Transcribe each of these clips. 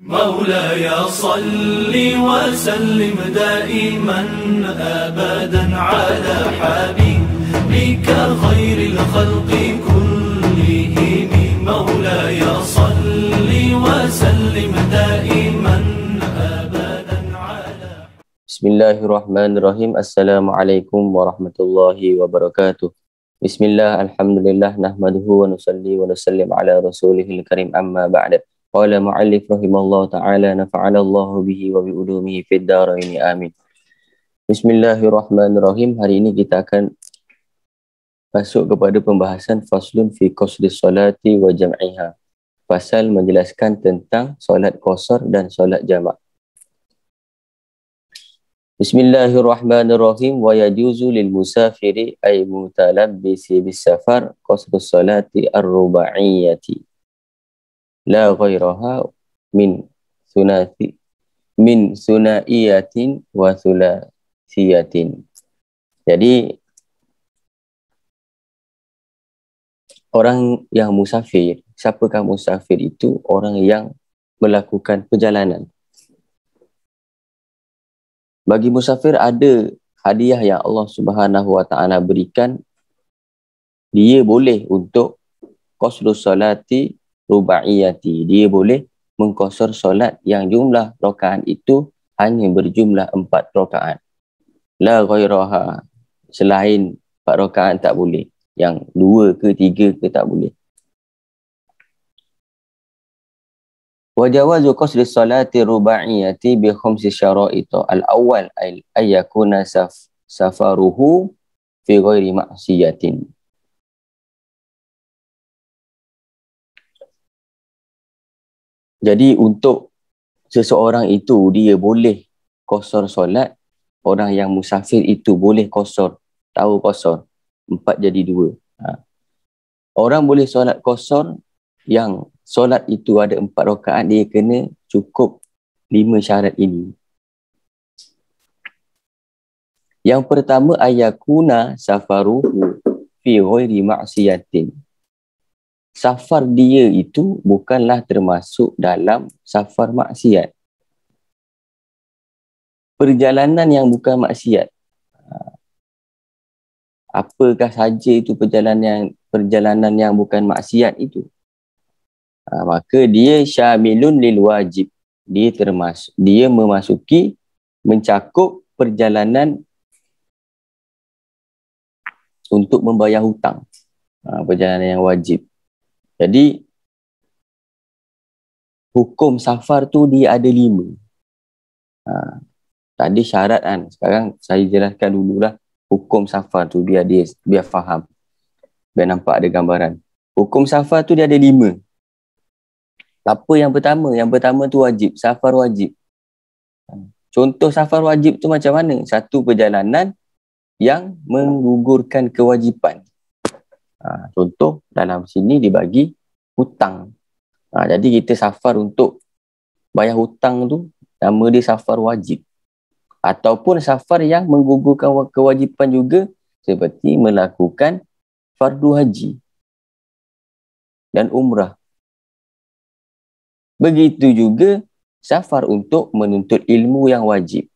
مولاي صل وسلم دائما أبدا على حبيبك خير الخلق كلهم. مولاي صل وسلم دائما أبدا على. Bismillahirrahmanirrahim. Assalamualaikum warahmatullahi wabarakatuh. Bismillah, alhamdulillah, nahmaduhu wa nusalli wa nusallim ala rasulihil karim, amma ba'da. Qala mu'allif rahimallahu ta'ala, nafa'alallahu bihi wa bi'ulumihi fid daraini, amin. Bismillahirrahmanirrahim. Hari ini kita akan masuk kepada pembahasan faslun fi qasdis salati wa jam'iha. Pasal menjelaskan tentang solat qasar dan solat jamak. Bismillahirrahmanirrahim. Wa yajuzu lil musafiri ay mutalabbisi bis safar qasdus salati ar-ruba'iyyati la ghairaha min sunaiyatin wa thulatsiyatin. Jadi orang yang musafir, siapakah musafir itu? Orang yang melakukan perjalanan. Bagi musafir ada hadiah yang Allah Subhanahu wa taala berikan. Dia boleh untuk qasrus salati rubaiyati. Dia boleh mengqasar solat yang jumlah rakaat itu hanya berjumlah 4 rakaat. La ghairaha, selain 4 rakaat tak boleh. Yang 2 ke 3 ke tak boleh. Wa jawazu qasri salati rubaiyati bi khamsi syara'it. Al-awwal ay yakuna safaruhu fi ghairi ma'siyatin. Jadi untuk seseorang itu dia boleh qasar solat, orang yang musafir itu boleh qasar. Tahu qasar? 4 jadi 2. Orang boleh solat qasar yang solat itu ada 4 rakaat, dia kena cukup 5 syarat ini. Yang pertama, ayakuna safaruhu fi ghairi ma'siyatin. Safar dia itu bukanlah termasuk dalam safar maksiat. Perjalanan yang bukan maksiat. Apakah saja itu perjalanan yang bukan maksiat itu? Maka dia syamilun lil wajib. Dia mencakup perjalanan untuk membayar hutang. Perjalanan yang wajib. Jadi hukum safar tu dia ada 5. Tadi syarat kan. Sekarang saya jelaskan dululah hukum safar tu biar faham. Biar nampak ada gambaran. Hukum safar tu dia ada 5. Apa yang pertama? Yang pertama tu wajib. Safar wajib. Contoh safar wajib tu macam mana? Satu perjalanan yang menggugurkan kewajipan. Contoh dalam sini dibagi hutang. Jadi kita safar untuk bayar hutang tu, nama dia safar wajib. Ataupun safar yang menggugurkan kewajipan juga, seperti melakukan fardu haji dan umrah. Begitu juga safar untuk menuntut ilmu yang wajib.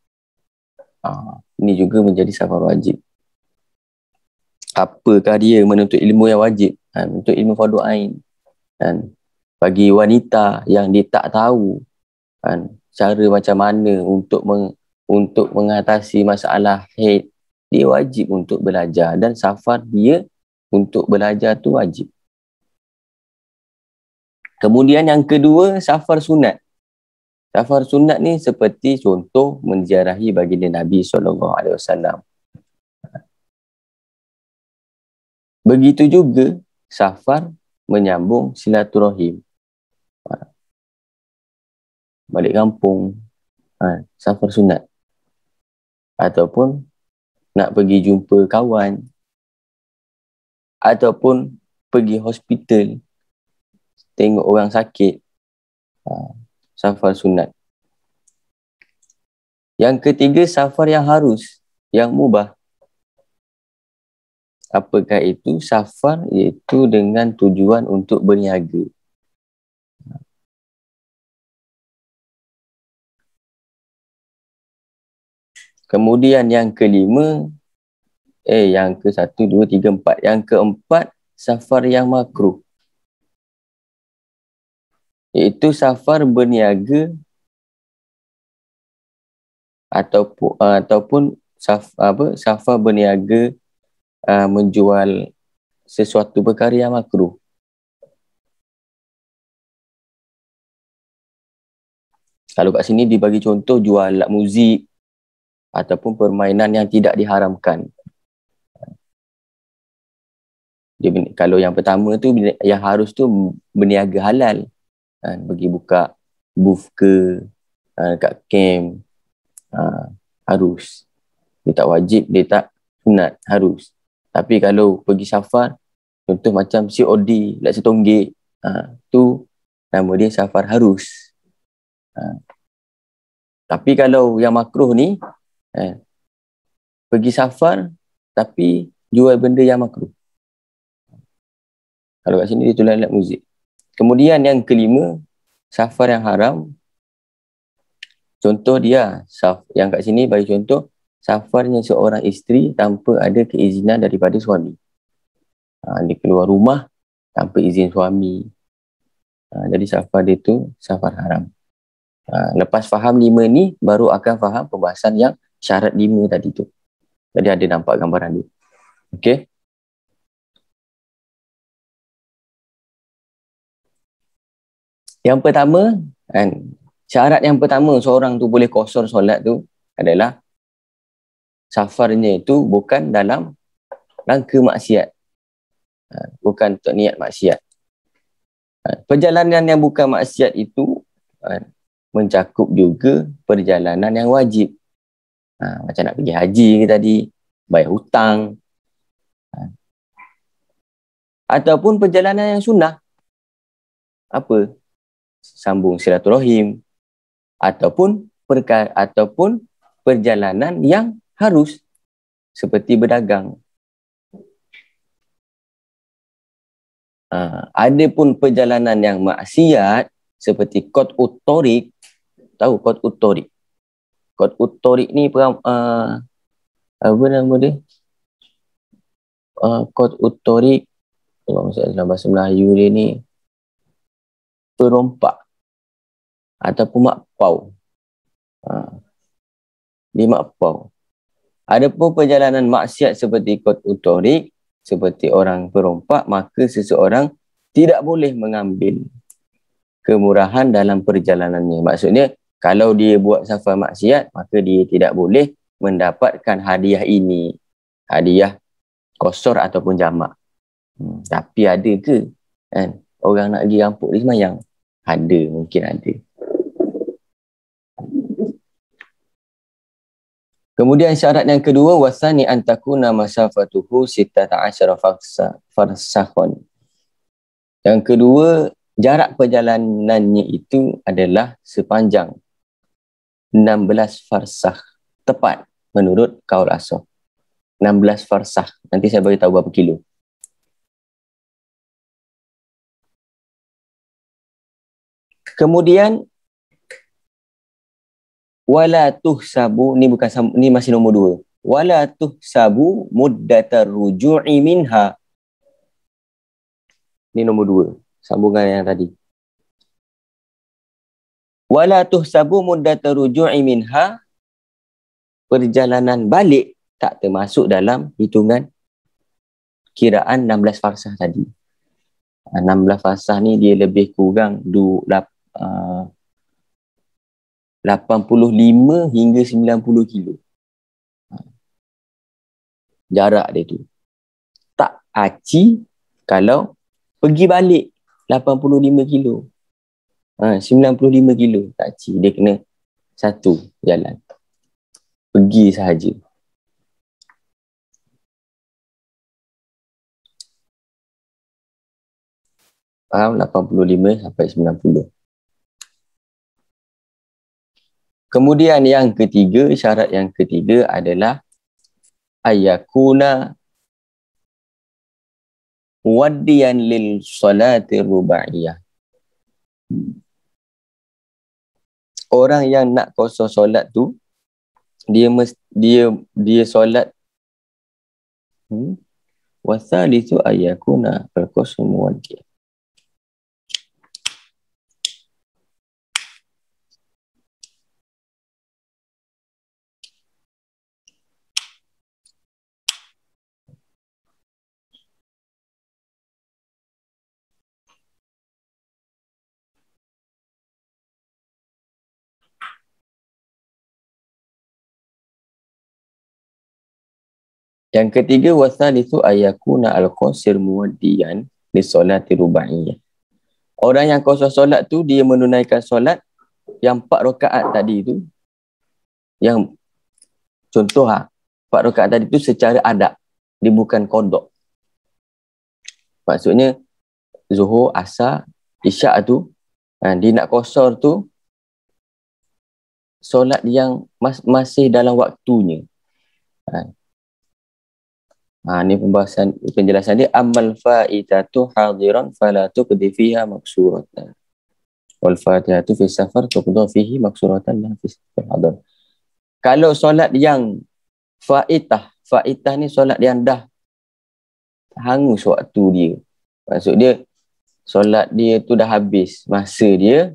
Ini juga menjadi safar wajib. Apakah dia menuntut ilmu yang wajib? Menuntut ilmu fardu ain. Bagi wanita yang dia tak tahu cara macam mana untuk mengatasi masalah haid, dia wajib untuk belajar, dan safar dia untuk belajar tu wajib. Kemudian yang kedua, safar sunat. Safar sunat ni seperti contoh menziarahi baginda Nabi SAW. Begitu juga safar menyambung silaturahim. Balik kampung, safar sunat. Ataupun nak pergi jumpa kawan. Ataupun pergi hospital, tengok orang sakit. Safar sunat. Yang ketiga, safar yang harus, yang mubah. Apakah itu? Safar iaitu dengan tujuan untuk berniaga. Kemudian yang kelima, yang ke 1, 2, 3, 4. Yang keempat, safar yang makruh. Iaitu safar berniaga ataupun safar berniaga menjual sesuatu perkara yang makruh. Kalau kat sini dibagi contoh jual alat muzik ataupun permainan yang tidak diharamkan. Kalau yang pertama tu, yang harus tu berniaga halal. Pergi buka booth ke kat camp, harus. Dia tak wajib, dia tak sunat, harus. Tapi kalau pergi safar, contoh macam COD, lak setonggik, tu nama dia safar harus. Tapi kalau yang makruh ni, pergi safar tapi jual benda yang makruh. Kalau kat sini dia tulis alat muzik. Kemudian yang kelima, safar yang haram. Contoh dia, yang kat sini bagi contoh, safarnya seorang isteri tanpa ada keizinan daripada suami. Dia keluar rumah tanpa izin suami. Jadi safar dia tu safar haram. Lepas faham 5 ni, baru akan faham pembahasan yang syarat 5 tadi tu. Jadi ada nampak gambaran dia. Okey. Yang pertama, syarat yang pertama seorang tu boleh qasar solat tu adalah safarnya itu bukan dalam rangka maksiat. Bukan untuk niat maksiat. Perjalanan yang bukan maksiat itu mencakup juga perjalanan yang wajib. Macam nak pergi haji ke tadi, bayar hutang. Ataupun perjalanan yang sunnah. Apa? Sambung silaturahim. Ataupun perjalanan yang harus, seperti berdagang. Adapun perjalanan yang maksiat seperti qat'ut thariq, tahu qat'ut thariq? Qat'ut thariq ni apa nama dia? Qat'ut thariq, kalau dalam bahasa Melayu dia ni perompak ataupun makpau. Dia makpau. Adapun perjalanan maksiat seperti qat'ut thariq, seperti orang perompak, maka seseorang tidak boleh mengambil kemurahan dalam perjalanannya. Maksudnya, kalau dia buat safar maksiat, maka dia tidak boleh mendapatkan hadiah ini. Hadiah qasar ataupun jamak. Tapi ada ke orang nak pergi rampuk dia semayang? Ada, mungkin ada. Kemudian syarat yang kedua, wasani antakuna masafatuhu 16 farsakhon. Yang kedua, jarak perjalanannya itu adalah sepanjang 16 farsakh. Tepat menurut qaul ashab. 16 farsakh. Nanti saya bagi tahu berapa kilo. Kemudian wala tuhsabu, ni masih nombor 2. Wala tuhsabu muddatar ruju'i minha. Ni nombor 2, sambungan yang tadi. Wala tuhsabu muddatar ruju'i minha, perjalanan balik tak termasuk dalam hitungan kiraan 16 farsah tadi. 16 farsah ni dia lebih kurang 85 hingga 90 kilo. Jarak dia tu. Tak aci kalau pergi balik 85 kilo. 95 kilo tak aci. Dia kena satu jalan. Pergi sahaja. Faham? 85 sampai 90. Kemudian yang ketiga, syarat yang ketiga adalah ayakuna muwaddiyan lil salati rubaiyah. Orang yang nak qasar solat tu dia solat wasalisu ayakuna al-qasru muwaddi'. Yang ketiga, wasalisu ayakuna al-qasir muwaddiyan li solati rubaiyah. Orang yang qasar solat tu, dia menunaikan solat yang 4 rakaat tadi tu, yang contoh 4 rakaat tadi tu secara adab, dia bukan qada. Maksudnya Zuhur, Asar, Isyak tu, dia nak qasar tu solat yang masih dalam waktunya. Ni penjelasan dia, amal fa'itatu hadiran fala tuqdi fiha maksuratan wal fatihatu fi safar tuqdi fihi maksuratan la fi safar hadar. Kalau solat yang fa'itah ni solat yang dah hangus waktu dia, maksud dia solat dia tu dah habis masa dia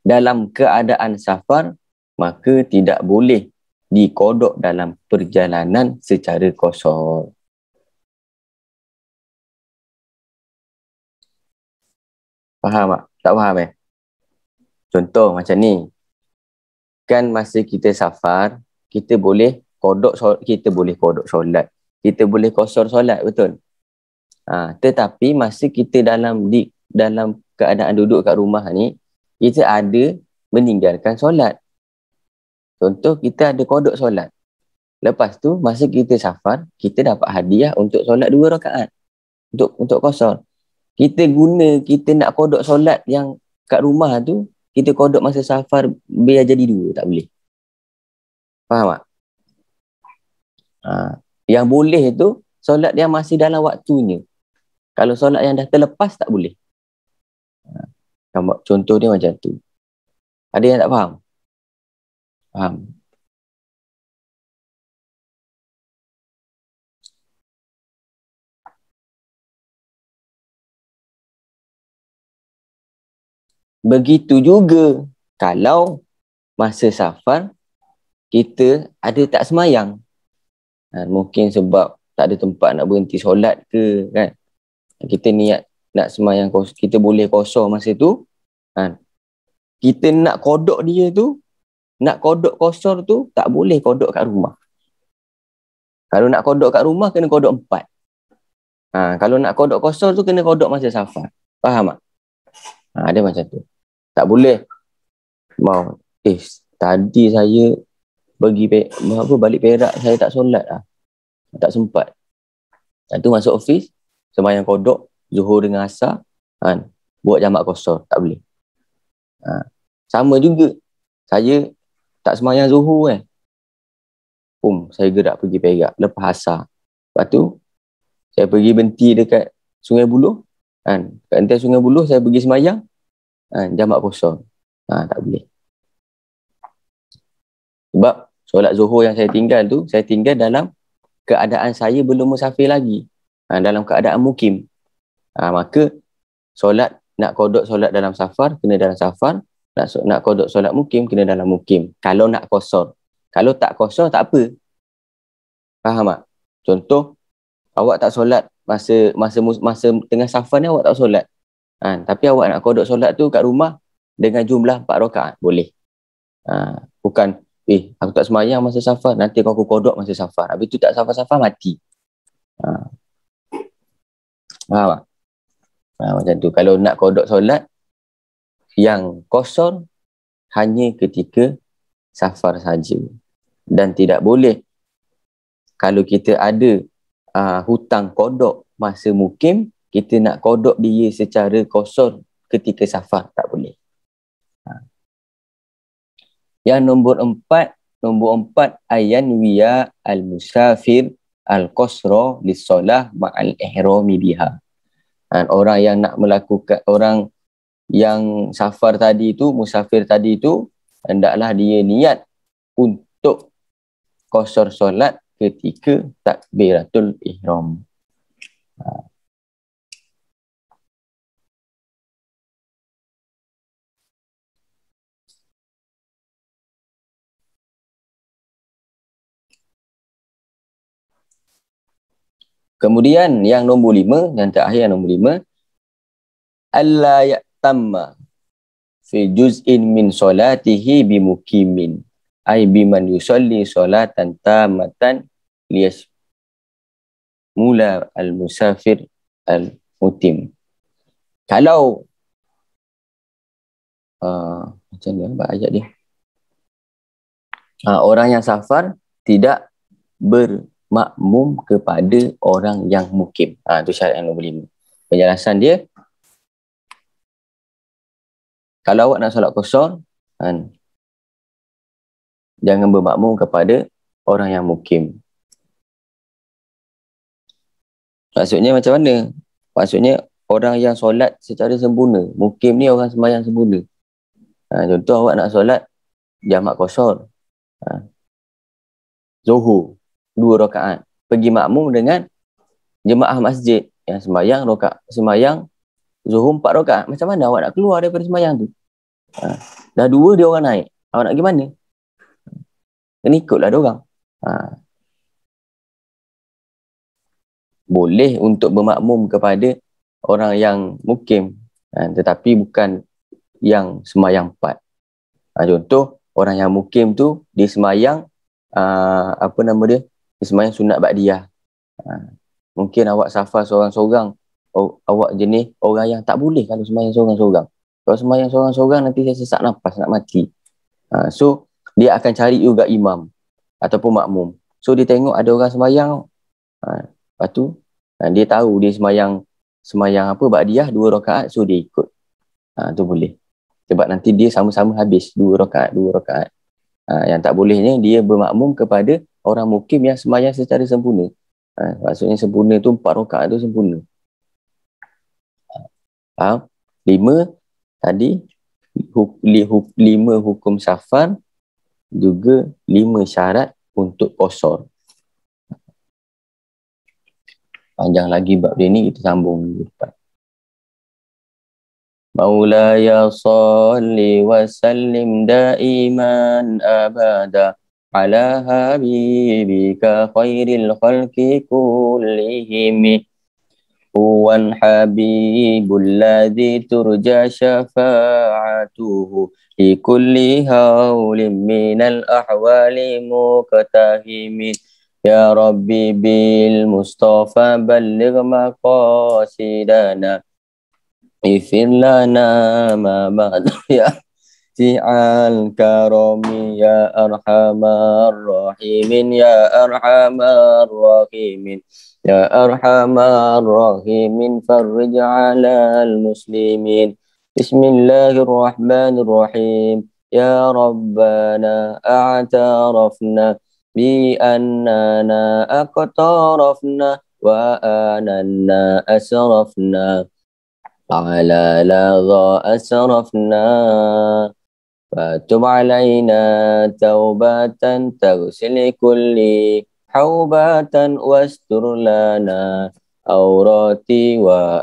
dalam keadaan safar, maka tidak boleh dikodok dalam perjalanan secara qasar. Faham tak? Tak faham Contoh macam ni. Kan masa kita safar, kita boleh kodok solat. Kita boleh qasar solat, betul? Tetapi masa kita dalam keadaan duduk kat rumah ni, kita ada meninggalkan solat. Contoh, kita ada kodok solat. Lepas tu, masa kita safar, kita dapat hadiah untuk solat 2 rakaat. Untuk qasar. Kita nak kodok solat yang kat rumah tu, kita kodok masa safar, biar jadi 2, tak boleh. Faham tak? Yang boleh tu, solat yang masih dalam waktunya. Kalau solat yang dah terlepas, tak boleh. Contoh dia macam tu. Ada yang tak faham? Faham. Begitu juga kalau masa safar kita ada tak semayang. Mungkin sebab tak ada tempat nak berhenti solat ke kan. Kita niat nak semayang, kita boleh qasar masa tu. Kita nak kodok dia tu, nak kodok qasar tu, tak boleh kodok kat rumah. Kalau nak kodok kat rumah, kena kodok 4. Kalau nak kodok qasar tu, kena kodok masa safar. Faham tak? Ada macam tu. Tak boleh. Tadi saya balik Perak, saya tak solat lah. Tak sempat. Tu masuk office, semayang kodok, Zuhur dengan Asar, buat jamak qasar. Tak boleh. Sama juga. Saya tak semayang Zuhur saya gerak pergi Perak lepas Asar. Lepas tu saya pergi berhenti dekat Sungai Buloh. Kat entas Sungai Buloh saya pergi semayang, jamak qasar. Tak boleh. Sebab solat Zuhur yang saya tinggal dalam keadaan saya belum musafir lagi. Dalam keadaan mukim. Maka nak kodok solat dalam safar, kena dalam safar. Nak kodok solat mukim, kena dalam mukim. Kalau nak qasar. Kalau tak qasar, tak apa. Faham tak? Contoh, awak tak solat masa tengah safar ni, awak tak solat. Tapi awak nak kodok solat tu kat rumah dengan jumlah 4 rakaat, boleh. Bukan, aku tak semayang masa safar, nanti aku kodok masa safar. Habis tu tak safar-safar, mati. Faham tak? Macam tu. Kalau nak kodok solat yang qasar, hanya ketika safar saja. Dan tidak boleh kalau kita ada hutang kodok masa mukim, kita nak kodok dia secara qasar ketika safar, tak boleh. Yang nombor 4, ayan wiya al-musafir al-qasra lis-solah ma'al ihrami biha. Orang yang nak melakukan, orang yang safar tadi tu, musafir tadi tu, hendaklah dia niat untuk qasar solat ketika takbiratul ihram. Kemudian yang nombor 5, yang terakhir yang nombor 5, alla ya'tamma fi juz'in min solatihi bimukimin, ay biman yusalli solatan tamatan liyas mula al-musafir al-mutim. Kalau macam mana ayat dia? Orang yang safar tidak bermakmum kepada orang yang mukim. Itu syarat yang nombor 5. Penjelasan dia, kalau awak nak solat qasar, jangan bermakmum kepada orang yang mukim. Maksudnya macam mana? Maksudnya orang yang solat secara sempurna. Mukim ni orang sembahyang sempurna. Contoh awak nak solat jamak qasar, Zuhur 2 rakaat. Pergi makmum dengan jemaah masjid yang sembahyang Zuhur 4 rakaat. Macam mana awak nak keluar daripada sembahyang tu? Dah 2 dia orang naik. Awak nak pergi mana? Kena ikutlah dia orang. Boleh untuk bermakmum kepada orang yang mukim, tetapi bukan yang sembahyang 4. Contoh, orang yang mukim tu dia sembahyang dia sembahyang sunat ba'diyah. Mungkin awak safar seorang-seorang, awak jenis orang yang tak boleh kalau sembahyang seorang-seorang. Kalau sembahyang seorang-seorang nanti saya sesak nafas, nak mati. So dia akan cari juga imam ataupun makmum. So dia tengok ada orang sembahyang, lepas tu dia tahu dia sembahyang ba'diyah 2 rakaat, so dia ikut. Tu boleh. Sebab nanti dia sama-sama habis 2 rakaat. Yang tak bolehnya dia bermakmum kepada orang mukim yang sembahyang secara sempurna. Maksudnya sempurna tu 4 rakaat tu sempurna. 5 tadi, 5 hukum safar, juga 5 syarat untuk qasar. Panjang lagi bab dia ni, kita sambung minggu depan. Maulaya salli wa sallim daiman abada ala habibika khairil khalqi kullihim. Huwal habibul ladzi turja syafa'atuhu li kulli hawlin minal ahwali muqtahimin. Ya Rabbi bil Mustafa balligh maqasidana ifir lana ma ba'd ya si'al karami ya arhamar rahimin ya arhamar rahimin ya arhamar rahimin farrij 'alal muslimin. Bismillahirrahmanirrahim. Ya Rabbana a'tarafna bi annana aqtarafna wa ananna asrafna ala ladha asrafna fatub alaina taubatan taghsil kulli haubatan wastur lana awrati wa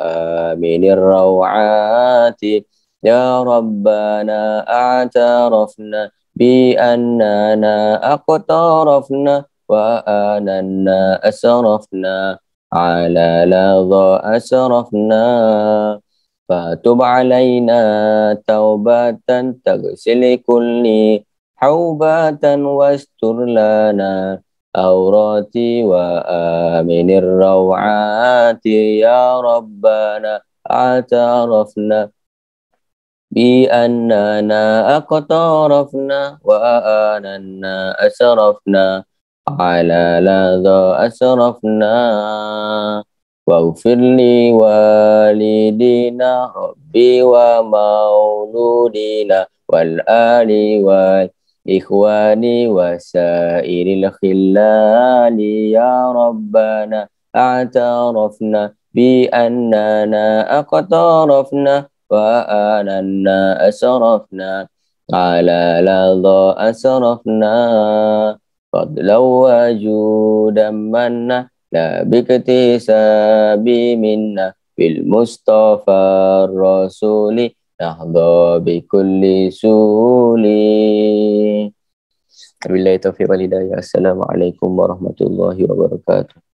aminir rawati. Ya Rabbana a'tarafna bi annana aqtarafna wa ananna asrafna ala ladha asrafna fatub alaina taubatan taghsil kulli haubatan wastur lana awrati wa aminir rawati. Ya Rabbana a'tarafna bi annana aqtarafna wa ananna asrafna ala ladha asrafna waghfir li walidina rabbi wa mauludina wal ali wal ikhwani wa sairil khillali. Ya Rabbana a'tarafna bi annana aqtarafna wa ananna asrafna على لظى أسرفنا فضلا وجودا منا لا باكتساب منا بالمصطفى الرسول نحظى بكل سول. Wabillahi taufiq wal hidayah. Assalamualaikum warahmatullahi wabarakatuh.